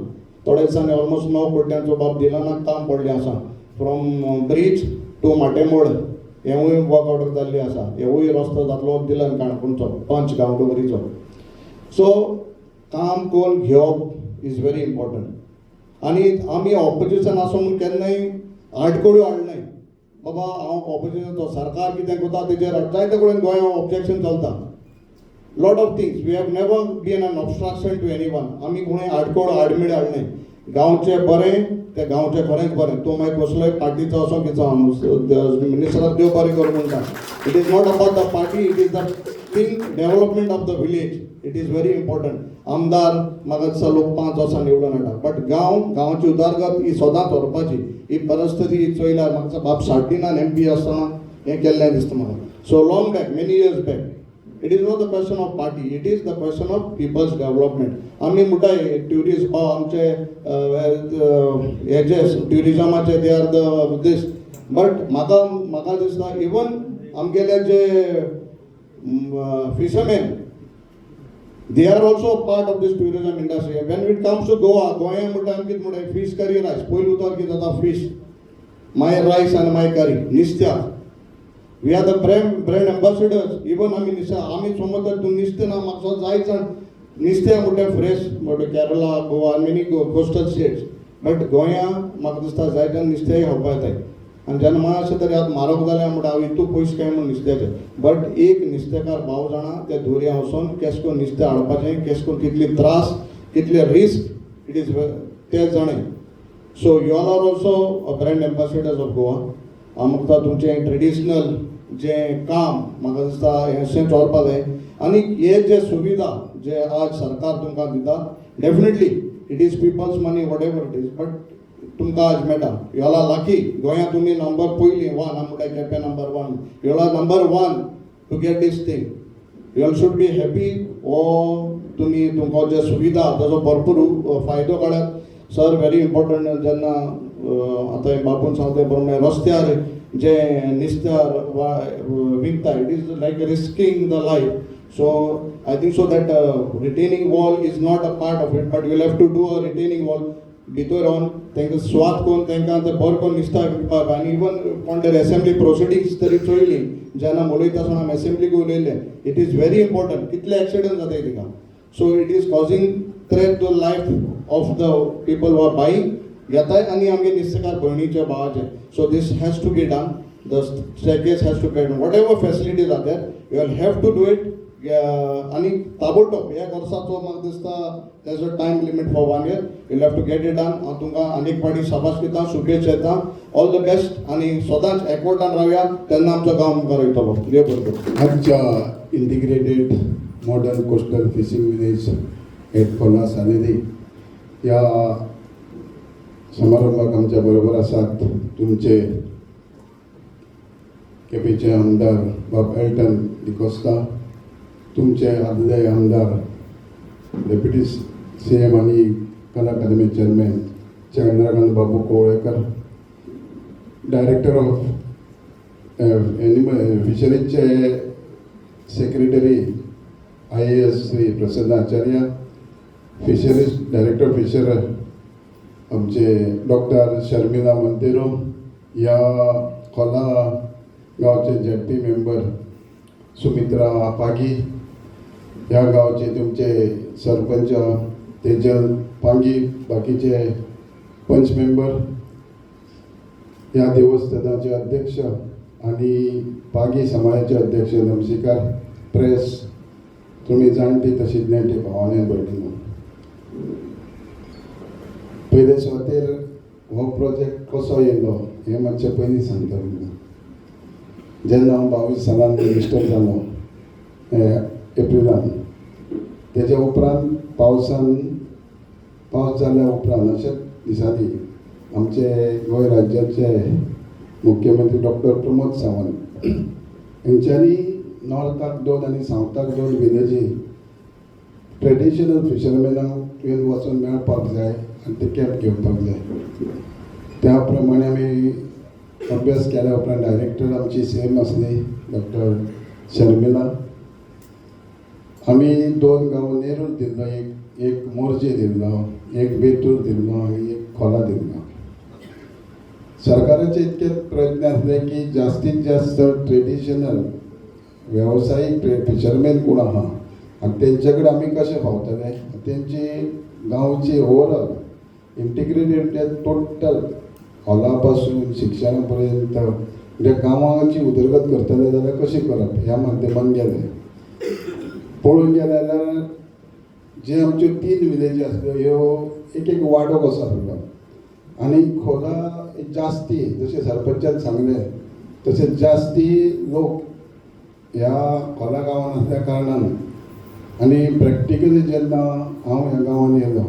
थोड्या दिसांनी ऑलमोस्ट 9 कोट्यांचो बाब दिलाना काम पडलें आसा. फ्रॉम ब्रीज टू माटेमोड हेवूय वर्क ऑर्डर जाल्ली आसा. हेवूय रस्तो जातलो दिलन काणकोणचो पंच गांवडोंगरीचो. सो काम करून घेवप इज व्हेरी इम्पॉर्टंट. आनी आमी ऑपोजिशन आसा म्हूण केन्नाय आडकोड्यो हाडनाय. बाबा हांव ऑपोजिशनचो सरकार कितें करता तेजेर जायते कडेन गोंयांत ऑब्जेक्शन चलता. Lot of things we have never been an obstruction to anyone. आमी कोणें आडकोड आडमेड हाडनाय. गांवचें बरें तें गांवचें खरेंच बरें. तूं मागीर कसलोय पार्टीचो असो कितें मिनिस्टराक देव बरें करूं म्हणटा. It is not about the party, it is the thing development of the village. It is very important. आमदार म्हाका दिसता लोक 5 वर्सां निवडून हाडटा. बट गांवची उदारगत ही सदांच व्हरपाची. ही परिस्थिती चोयल्यार म्हाका बाब 60 MP आसतना हें केल्लें दिसता म्हाका. So long back many years back it is not the question of party, it is the question of people's development. आमी म्हणटाय ट्युरिस्ट भाव आमचे हेजे ट्युरिजमाचे they are the these. But म्हाका दिसता इवन आमगेले जे fisherman they are also part of this tourism industry. When it comes to Goa, Goa म्हणटा आमी कितें म्हणटाय फिश करी रायस. पयलीं उतर कितें जाता फिश माय रायस आनी माय करी नुस्त्या. We are the brand ambassadors. Even आमी नुस्त्या आमी समज तर तूं नुस्तें ना म्हाका जायच जाण नुस्तें म्हणटा fresh but Kerala Goa many coastal states but गोंया म्हाका दिसता जायत्यान नुस्तें खावपा येताय आनी जेन्ना मातशें तरी आतां म्हारग जालें म्हणटा हांव इतू पयशे काय म्हण नुस्त्याचे बट एक नुस्तेकार भाव जाणा त्या दर्या वचोन केश कोन्न नुस्तें हाडपाचें केश कोन्न कितले त्रास कितले रिस्क इट इज ते जाणें so you all are also brand ambassadors of Goa हांव म्हणटा तुमचें ट्रेडिशनल जें काम म्हाका दिसता हें अशें चलपा जाय आनी हे जे सुविधा जे आज सरकार तुमकां दिता definitely it is people's money whatever it is but तुमकां आज मेळटा यू ऑल आर लाकी गोंयांत तुमी नंबर पयली वन हांव म्हणटा Quepem number one you all are number one to get this thing you all should be happy ओ तुमी तुमकां जे सुविधा ताजो भरपूर फायदो काडत सर व्हेरी इम्पॉर्टंट जेन्ना आतां बापून सांगता प्रमाणे रस्त्यार जे नुस्त्यार विकता it is like risking the life so I think so that retaining wall is not a part of it but will have to do a retaining wall भितर रावन तांकां स्वाद करून तांकां ते बरें करून नुस्तें विकपाक आनी इवन कोण तरी एसेंब्ली प्रोसिडींग्स तरी चोयली जेन्ना उलयता आसतना आमी एसेंब्लीक उलयले इट इज व्हेरी इम्पॉर्टंट कितले एक्सिडंट जाताय तिका so it is causing threat to life of the people who are buying घेताय आनी आमगे नुस्तेकार भयणीचे भावाचे so this has to be done the stakage has to be done whatever facilities are there you will have to do it आनी ताबडतोब ह्या वर्साचो म्हाका दिसता there is a time limit for 1 year you have to get it done हांव तुमकां आनीक फावटी शाबास दिता शुभेच्छा दिता ऑल द बेस्ट आनी सदांच एकवटान रावया तेन्ना आमचो गांव मुखार वयतलो देव बरें करूं आजच्या integrated modern coastal fishing village at Khola Saneri या समारंभाक आमच्या बरोबर आसात तुमचे केपेंचे आमदार बाब एल्टन डिकोस्टा तुमचे आदले आमदार डेप्युटी CM आणि Kala academy chairman Chandrakant Babu Kavlekar director of फिशरीजचे secretary IAS Shri Prasanna Acharya fisheries director fisher आमचे डॉक्टर शर्मिला मंतेरो या खोला गावचे ZP मेंबर सुमित्रा पागी या गावचे तुमचे सरपंच तेजल पांगी बाकीचे पंच मेंबर या देवस्थानाचे अध्यक्ष आणि पागी समाजाचे अध्यक्ष नमस्कार प्रेस तुम्ही जाणटी तशीच नेटे भावाने बैठीन पयले सुवातेर हो प्रोजेक्ट कसो येयलो हें मातशें पयलीं सांगता तुमकां जेन्ना हांव 22 सालान मिनिस्टर जालो एप्रिलान तेच्या उपरांत पावस जाल्या उपरांत अशेच दिसांनी आमचे गोंय राज्याचे मुख्यमंत्री डॉक्टर प्रमोद सावंत हेंच्यांनी नॉर्थाक 2 आनी सावथाक 2 विलेजी ट्रेडिशनल फिशरमॅनांक तुवें वचून मेळपाक जाय आनी ते कॅम्प घेवपाक जाय त्या प्रमाणे आमी अभ्यास केल्या उपरांत डायरेक्टर आमची CM आसली डॉक्टर शर्मिला आमी 2 गांव नेरूल दिल्लो एक मोर्जे दिल्लो एक बेतूर दिल्लो आनी एक खोला दिल्लो सरकाराचे इतके प्रयत्न आसले की जास्तीत जास्त ट्रेडिशनल वेवसायीक फिशरमॅन कोण आहा आनी तेंचे कडेन आमी कशे पावतले तेंची गांवची ओवरऑल इंटिग्रेटेड टोटल हॉला पासून शिक्षणा पर्यंत म्हणजे गांवांची उदरगत करतले जाल्यार कशी करप ह्या माध्यमान गेले पळोवन गेले जाल्यार जे आमच्यो 3 विलेजी आसल्यो ह्यो एक वाडो कसो आसलो आनी खोला जास्ती जशें सरपंचान सांगले तशें जास्ती लोक ह्या खोला गांवांत आसल्या कारणान आनी प्रॅक्टिकली जेन्ना हांव ह्या गांवांत येयलो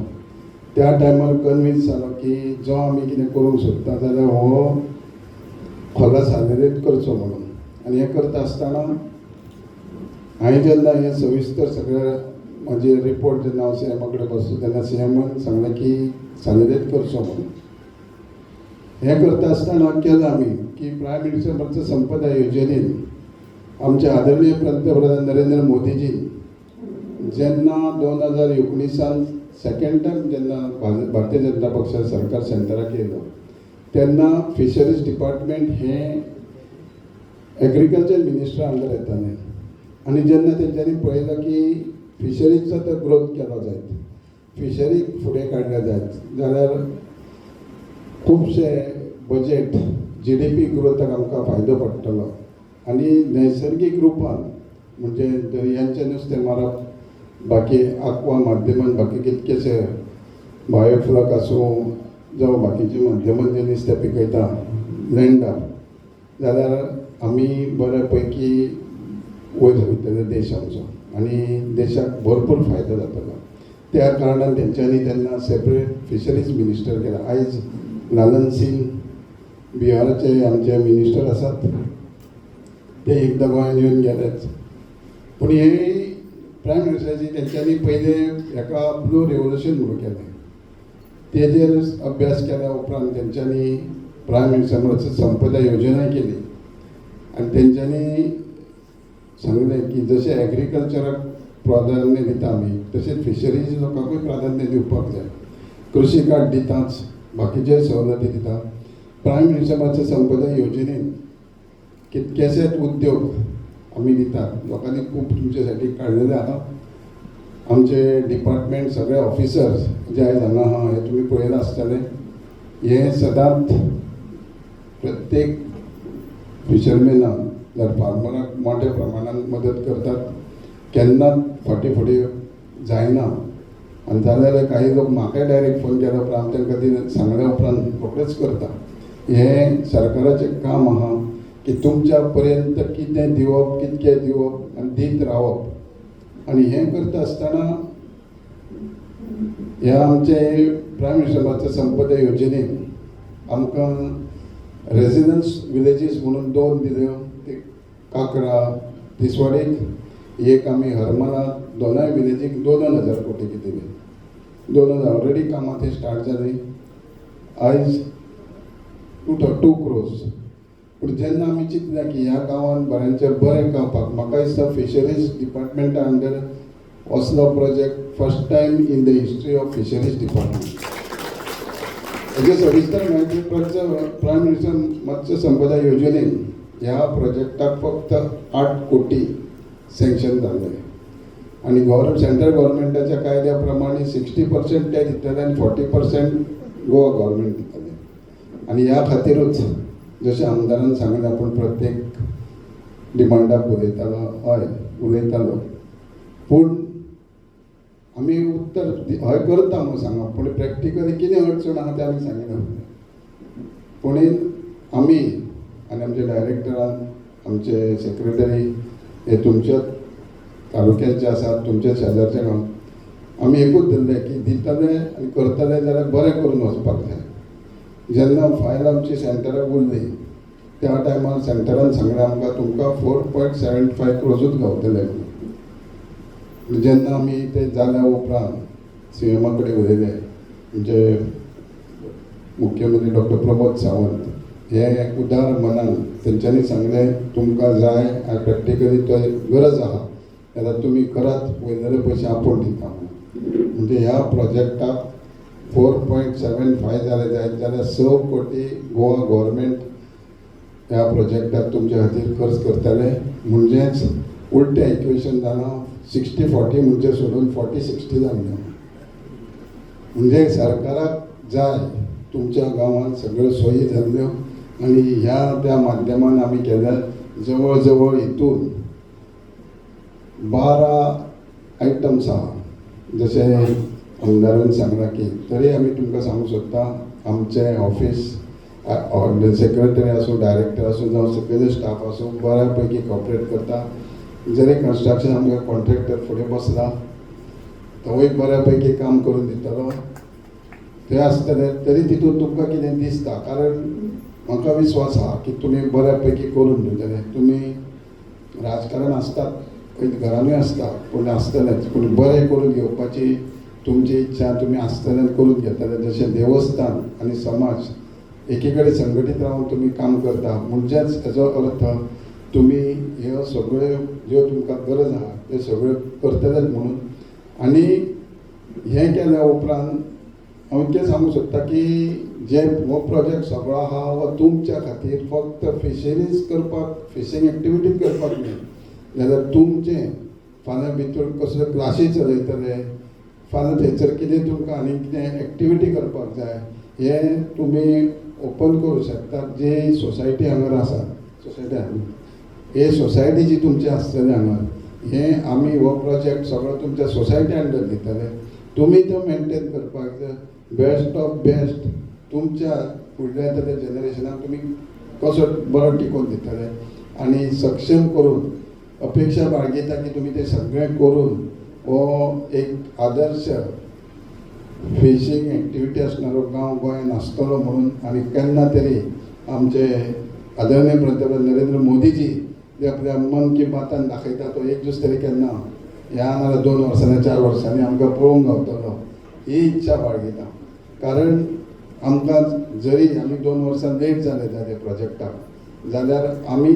त्या टायमार कन्विन्स जालो की जो आमी कितें करूंक सोदता जाल्यार हो खोला सानेरीत करचो म्हणून आनी हें करता आसतना हांवें जेन्ना हें सविस्तर सगळें म्हाजे रिपोर्ट जेन्ना हांव CM कडेन बसलो तेन्ना CMन सांगलें की सानेरीत करचो म्हणून हें करता आसतना केलें आमी की प्रायम मिनिस्टर मत्स्य संपदा येवजणेन आमचे आदरणीय पंतप्रधान नरेंद्र मोदीजी जेन्ना 2019 सेकंड टायम जेन्ना भारतीय जनता पक्षाचें सरकार सेंटराक येयलो तेन्ना फिशरीज डिपार्टमेंट हें एग्रीकल्चर मिनिस्टरा अंडर येतालें आनी जेन्ना तेंच्यांनी पळयलो की फिशरीजचा तर ग्रोथ केलो जायत, फिशरी फुडें काडल्या जायत जाल्यार खुबशे बजेट GDP ग्रोथाक आमकां फायदो पडटलो आनी नैसर्गीक रुपान म्हणजे दर्यांचें नुस्तें मारप, बाकी आक्वा माध्यमान बाकी कितकेशे बायोफ्लॉक आसूं जावं बाकीचे माध्यमान जे नुस्तें पिकयता लँडार, जाल्यार आमी बऱ्या पैकी वयर वयतले देश आमचो आनी देशाक भरपूर फायदो जातलो. त्या कारणान तेंच्यांनी तेन्ना सेपरेट फिशरीज मिनिस्टर केला. आयज लालन सिंग बिहाराचे आमचे मिनिस्टर आसात, ते एकदां गोंयांत येवन गेलेच. पूण हे प्रायम मिनिस्टराची तेंच्यांनी पयले हेका ब्लू रेवल्युशन म्हणून केलें. तेजेर अभ्यास केल्या उपरांत तेंच्यांनी प्रायम मिनिस्टर मत्स्य संपदा योजना केली आनी तेंच्यांनी सांगलें की जशें एग्रीकल्चराक प्राधान्य दिता आमी तशेंच फिशरीज लोकांकूय प्राधान्य दिवपाक जाय. कृशी कार्ड दिताच, बाकीचे सवलती दिता. प्रायम मिनिस्टर मत्स्य संपदा योजनेन कितकेशेच उद्योग आमी दितात. लोकांनी खूब तुमचे साठी काडलेले आहा. आमचे डिपार्टमेंट सगळे ऑफिसर्स जे आयज हांगा आहा हे तुमी पळयलां आसतलें. हे सदांच प्रत्येक फिशरमॅनाक जर फार्मराक मोठ्या प्रमाणात मदत करतात. केन्नाच फाटी जायना. आनी जाल्यार काही लोक म्हाकाय डायरेक्ट फोन केल्या उपरांत हांव तांकां ती सांगल्या उपरांत रोखडेंच करता. हे सरकाराचें काम आहा की तुमच्या पर्यंत कितें दिवप, कितकें दिवप आनी दीत रावप. आनी हें करता आसतना ह्या आमचे प्रायम मिनिस्टर मत्स्य संपदा योजनेन आमकां रेजिडन्स विलेजीस म्हणून 2 दिल्यो. ते काकरा तिसवाडीक एक आमी हरमला, दोनाय विलेजीक 2,000 कोटी कितें दिले. 2,000 ऑलरेडी कामां थंय स्टार्ट जाली. आयज 2 crores. पूण जेन्ना आमी चिंतलें की ह्या गांवांत बऱ्यांचें बरें गावपाक, म्हाका दिसता फिशरीज डिपार्टमेंटा अंडर असलो project first time in the history of fisheries department. हेजे सविस्तर म्हायती प्रायम मिनिस्टर मत्स्य संपदा योजनेन ह्या प्रोजेक्टाक फक्त 8 कोटी सँक्शन जाल्ले आनी सेंट्रल गव्हर्मेंटाच्या कायद्या प्रमाणे 60% ते दितले आनी 40% गोवा गव्हर्मेंट दितले. आनी ह्या खातीरूच जशें आमदारान सांगलें आपूण प्रत्येक डिमांडाक उलयतालो. पूण आमी उत्तर हय करता म्हणून सांगप, पूण प्रॅक्टिकली कितें अडचण आहा तें आमी सांगिना. पूण आमी आनी आमचे डायरेक्टरान, आमचे सेक्रेटरी हे तुमच्या तालुक्याचे आसात, तुमच्या शेजारचे गांव, आमी एकूच धरलें की दितले आनी करतले जाल्यार बरें करून वचपाक जाय. जेन्ना फायल आमची सेंटराक उरली त्या टायमार सेंटरान सांगलें आमकां तुमकां 4.75 crores गावतले. जेन्ना आमी ते जाल्या उपरांत CMA कडेन उलयले, म्हणजे मुख्यमंत्री डॉक्टर प्रमोद सावंत हे उदार मनान तेंच्यांनी सांगलें तुमकां जाय आनी प्रॅक्टिकली तो गरज आहा जाल्यार तुमी करात, वयलेले पयशे आपूण दिता. म्हणजे ह्या प्रोजेक्टाक 4.75 जाले जायत जाल्यार 6 कोटी गोवा गव्हर्मेंट ह्या प्रोजेक्टाक तुमच्या खातीर खर्च करतले. म्हणजेच उलटें इक्वेशन जालां 60-40 म्हणजे सोडून 40-60 जाल्लें. म्हणजे सरकाराक जाय तुमच्या गांवांत सगळ्यो सोयी जाल्ल्यो आनी ह्या त्या माध्यमान आमी केल्या जवळ जवळ हितून 12 आयटम्स आहा. जशें आमदारान सांगलां की तरी आमी तुमकां सांगूंक सोदता आमचें ऑफिस सेक्रेटरी आसूं, डायरेक्टर आसूं जावं सगळे स्टाफ आसूं बऱ्या पैकी कॉपरेट करता. जरी कन्स्ट्रक्शन आमकां कॉन्ट्रॅक्टर फुडें बसला तोय बऱ्या पैकी काम करून दितलो. ते आसतले तरी तितून तुमकां कितें दिसता, कारण म्हाका विश्वास आहा की तुमी बऱ्या पैकी करून दितले. तुमी राजकारण आसतात, पयलीं घरानूय आसता, पूण आसतलेच, पूण बरें करून घेवपाची तुमची इच्छा तुमी आसतले करून घेतले. जशें देवस्थान आनी समाज एकी कडेन संघटीत रावन तुमी काम करता म्हणजेच हेजो अर्थ तुमी ह्यो सगळ्यो ज्यो तुमकां गरज आहा त्यो सगळ्यो करतलेच म्हणून. आनी हें केल्या उपरांत हांव इतकें सांगूंक सोदता की जे हो प्रोजेक्ट सगळो आहा हो तुमच्या खातीर फक्त फिशरीज करपाक, फिशींग एक्टिविटीज करपाक न्ही, जाल्यार तुमचें फाल्यां भितर कसले क्लासीस चलयतले, फाल्यां थंयसर कितें तुमकां आनी कितें एक्टिविटी करपाक जाय हे तुमी ओपन करूं शकता. जी सोसायटी हांगर आसा सोसायटी हे सोसायटी जी तुमची आसतली हांगा हे आमी हो प्रोजेक्ट सगळो तुमच्या सोसायटी अंडर दितले. तुमी तो मेंटेन करपाक जाय. बेस्ट ऑफ बेस्ट तुमच्या फुडल्या येतल्या जनरेशनाक तुमी कसो बरो टिकोवन दितले आनी सक्षम करून अपेक्षा बाळगिता की तुमी ते सगळें करून हो एक आदर्श फिशींग एक्टिविटी असणारो गांव गोंयान आसतलो म्हणून आनी केन्ना तरी आमचे आदरणीय पंतप्रधान नरेंद्र मोदीजी जे आपल्या मन की बातान दाखयता तो एक दीस तरी केन्ना ह्या नाल्यार 2 वर्सांनी 4 वर्सांनी आमकां पळोवंक गावतलो ही इच्छा बाळगिता. कारण आमकां जरी आमी 2 वर्सां लेट जाले त्या प्रोजेक्टाक जाल्यार आमी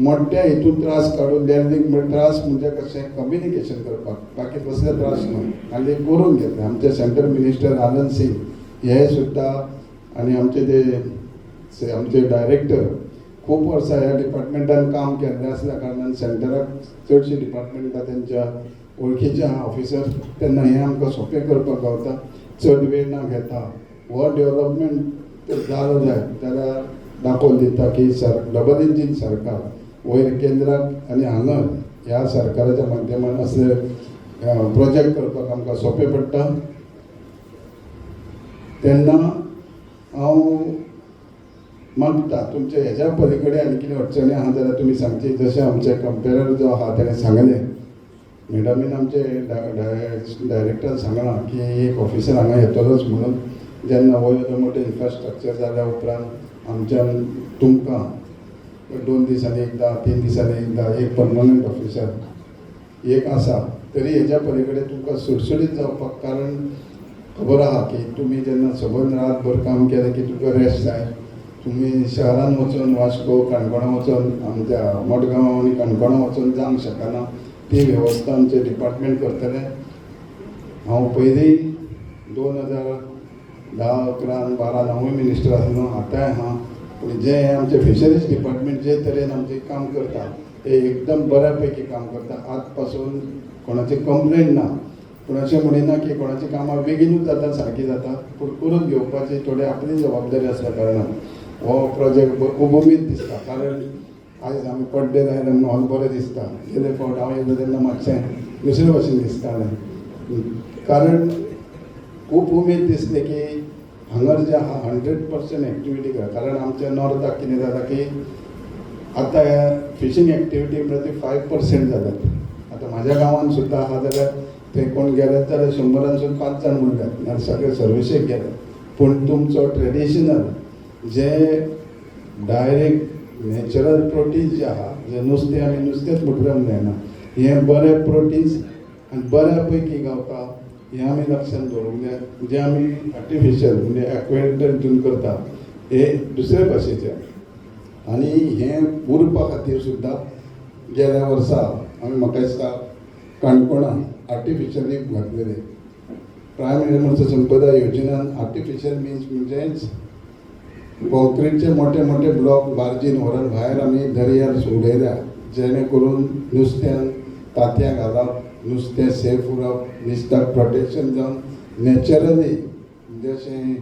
मोठ्या हितून त्रास काडून लॅर्निंग त्रास म्हणजे कशें कम्युनिकेशन करपाक बाकी कसले त्रास न्हय आनी ते करून घेतले. आमचे सेंट्रल मिनिस्टर आनंद सिंग हे सुद्दां आनी आमचे डायरेक्टर खूब वर्सां ह्या डिपार्टमेंटान काम केल्लें आसल्या कारणान सेंटराक चडशी डिपार्टमेंटां तेंच्या वळखीचे आहा ऑफिसर तेन्ना हें आमकां सोंपें करपाक गावता. चड वेळ ना घेता हो डेव्हलपमेंट जालो जाय जाल्यार दाखोवन दिता की डबल इंजीन सरकार वयर केंद्राक आनी हांगा ह्या सरकाराच्या माध्यमान असले प्रोजेक्ट करपाक आमकां सोंपें पडटा. तेन्ना हांव मागता तुमचे हेज्या पलीकडे आनी कितें अडचणी आहा जाल्यार तुमी सांगची. जशें आमचे कंपेरर जो आहा ताणें सांगलें मॅडमीन आमचे डायरेक्टर सांगलां की एक ऑफिसर हांगा येतलोच म्हणून. जेन्ना वयर मोठे इन्फ्रास्ट्रक्चर जाल्या उपरांत आमच्यान तुमकां 2 दिसांनी एकदां 3 दिसांनी एकदां एक परमनंट ऑफिसर एक आसा तरी हेज्या पलीकडे तुमकां सुटसुटीत जावपाक कारण खबर आहा की तुमी जेन्ना सबंद रातभर काम केलें की तुका रेस्ट जाय. तुमी शहरान वचून वास्को काणकोणा वचून आमच्या मडगांव आनी काणकोणा वचून जावंक शकना. ती वेवस्था आमचे डिपार्टमेंट करतले. हांव पयलीं 2010, 11, 12 हांवूय मिनिस्टर आसलो आतांय आहा. पूण जे आमचे फिशरीज डिपार्टमेंट जे तरेन आमचें काम करता ते एकदम बऱ्यापैकी काम करता. आज पासून कोणाची कंप्लेंट ना. पूण अशें म्हणिना की कोणाची कामां बेगीनूच जाता सारकी जाता पूण करून घेवपाची थोडी आपली जबाबदारी आसल्या कारणान हो प्रोजेक्ट खूब उमेद दिसता. कारण आयज आमी पड्डे लायले म्हाका बरें दिसता. गेले फावट हांव येयलो तेन्ना मातशें दुसरे भशेन दिसतालें. कारण खूब उमेद दिसली की हांगर जे आहा 100% एक्टिविटी करा. कारण आमच्या नॉर्थाक कितें जाता की आतां ह्या फिशींग एक्टिविटी प्रती 5% जाल्यात. आतां म्हाज्या गांवांत सुद्दां आहा जाल्यार थंय कोण गेलेत जाल्यार 100रांसून 5 जाण उरल्यात नाल्यार सगळे सर्विसेक गेले. पूण तुमचो ट्रेडिशनल जे डायरेक्ट नॅचरल प्रोटीन्स जे आहा जे नुस्तें आमी नुस्तेंच मुटरंक जायना हे बरे प्रोटीन्स आनी बऱ्या पैकी गावता हे आमी लक्षांत दवरूंक जाय. जे आमी आर्टिफिशियल म्हणजे एक्वेरियम करता हे दुसरे भाशेचे आनी हे उरपा खातीर सुद्दां गेल्या वर्सा आमी म्हाका दिसता काणकोणा आर्टिफिशियली घातलेले. प्रायम मिनिस्टर संपदा योजनान आर्टिफिशियल मिन्स म्हणजेच कॉन्क्रीटचे मोठे मोठे ब्लॉक बार्जीन व्हरून भायर आमी दर्यार उडयल्या जेणे करून नुस्त्यान तांतयां घालप नुस्तें सेफ उरप नुस्त्याक प्रोटेक्शन जावन नॅचरली जशें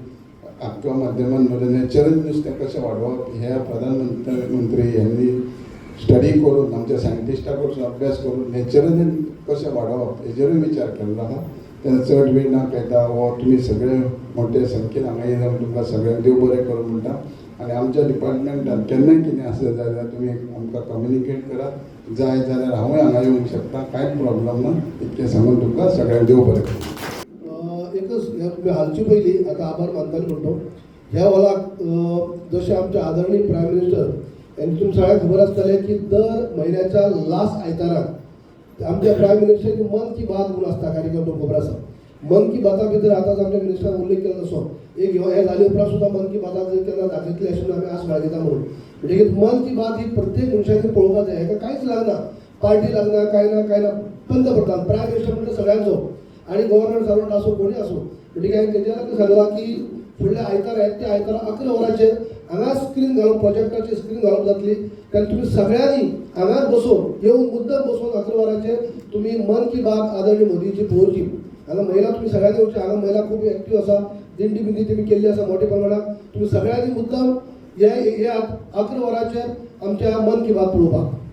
आख्या माध्यमान म्हणजे नॅचरल नुस्तें कशें वाडोवप हे प्रधानमंत्री यांनी स्टडी करून आमच्या सायंटिस्टा कडसून अभ्यास करून नॅचरली कशें वाडोवप हेजेरूय विचार केल्लो आहा. तेन्ना चड वेळ ना घेता हो तुमी सगळे मोठे संख्येन हांगा येवन तुमकां सगळ्यांक देव बरें करूं म्हणटा. आनी आमच्या डिपार्टमेंटान केन्नाय कितें आसलें जाल्यार तुमी आमकां कम्युनिकेट करात. जाय जाल्यार हांवूय हांगा येवंक शकता कांयच प्रॉब्लम ना. इतकें सांगून तुमकां सगळ्यांक देव बरें करूं. एकच हालची पयली आतां आभार मानताले म्हणटो ह्या वळाक जशें आमचे आदरणीय प्रायम मिनिस्टर यांनी तुमकां सगळ्यांक खबर आसतलें की दर म्हयन्याच्या लास्ट आयताराक आमच्या प्रायम मिनिस्टरची मन की बात म्हणून आसता कार्यक्रम तुमकां खबर आसा. मन की बाता भितर आतांच आमच्या मिनिस्टरान उल्लेख केलो तसो एक हे जाले उपरांत सुद्दां मन की बाताक जर केन्ना दाखयतले अशें आमी आस बाळगिता म्हणून. म्हणटकीर मन की बात ही प्रत्येक मनशाची पळोवपाक जाय. हेका कांयच लागना पार्टी लागना कांय ना पंतप्रधान प्रायम मिनिस्टर म्हणजे सगळ्यांचो आनी गव्हर्नमेंट सर्वंट आसूं कोणी आसूं. म्हणटकीर हांवें तेच्या सांगलां की फुडल्या आयतार आहेत त्या आयतारा 11 वरांचेर हांगा स्क्रीन घालून प्रोजेक्टाची स्क्रीन घालून जातली कारण तुम्ही सगळ्यांनी हांगा बसून येऊन मुद्दम बसून 11 वरांचेर तुम्ही मन की बात आदरणीय मोदीची पळोवची. हांगा महिला तुम्ही सगळ्यांनी येवची. हांगा महिला खूब एक्टीव आसा. दिंडी बिंडी तुम्ही केल्ली आसा मोठ्या प्रमाणात. तुम्ही सगळ्यांनी मुद्दम हे 11 वरांचेर आमच्या मन की बात पळोवपाक.